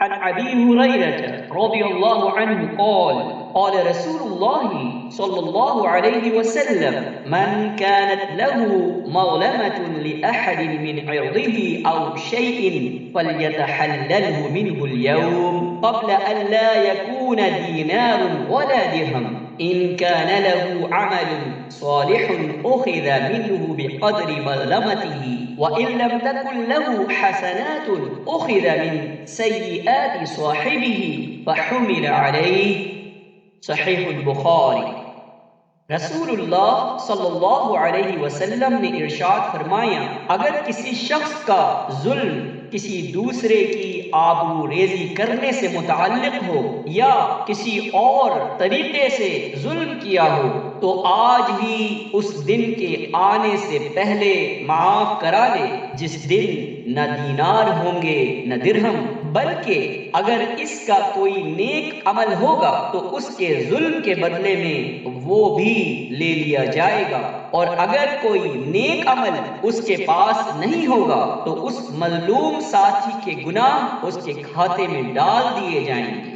अन अबी हुरैरह रज़ियल्लाहु अन्हु क़ाल क़ाल रसूलुल्लाह सल्लल्लाहु अलैहि वसल्लम मन कानत लहू मज़लमतुन लिअहदिन मिन इर्दिही औ शैइन फल्यतहल्लल्हु मिन्हुल यौम क़ब्ल अन ला यकून दीनारुन वला दिरहम इन कान लहू अमलुन सालिहुन उख़िज़ मिन्हु बिक़द्रि मज़लमतिही व इन लम तकुन लहू हसनातुन उख़िज़ मिन सय्यिआति साहिबिही फहुमिल अलैहि। सहीहुल बुखारी। रसूलुल्लाह सल्लल्लाहु अलैहि वसल्लम ने इरशाद फरमाया, अगर किसी शख्स का जुल्म किसी दूसरे की आबरूरेज़ी करने से मुताल्लिक़ हो या किसी और तरीके से जुल्म किया हो तो आज ही उस दिन के आने से पहले माफ करा ले जिस दिन न दीनार होंगे न दिरहम, बल्कि अगर इसका कोई नेक अमल होगा तो उसके जुल्म के बदले में वो भी ले लिया जाएगा, और अगर कोई नेक अमल उसके पास नहीं होगा तो उस मज़लूम साथी के गुनाह उसके खाते में डाल दिए जाएंगे।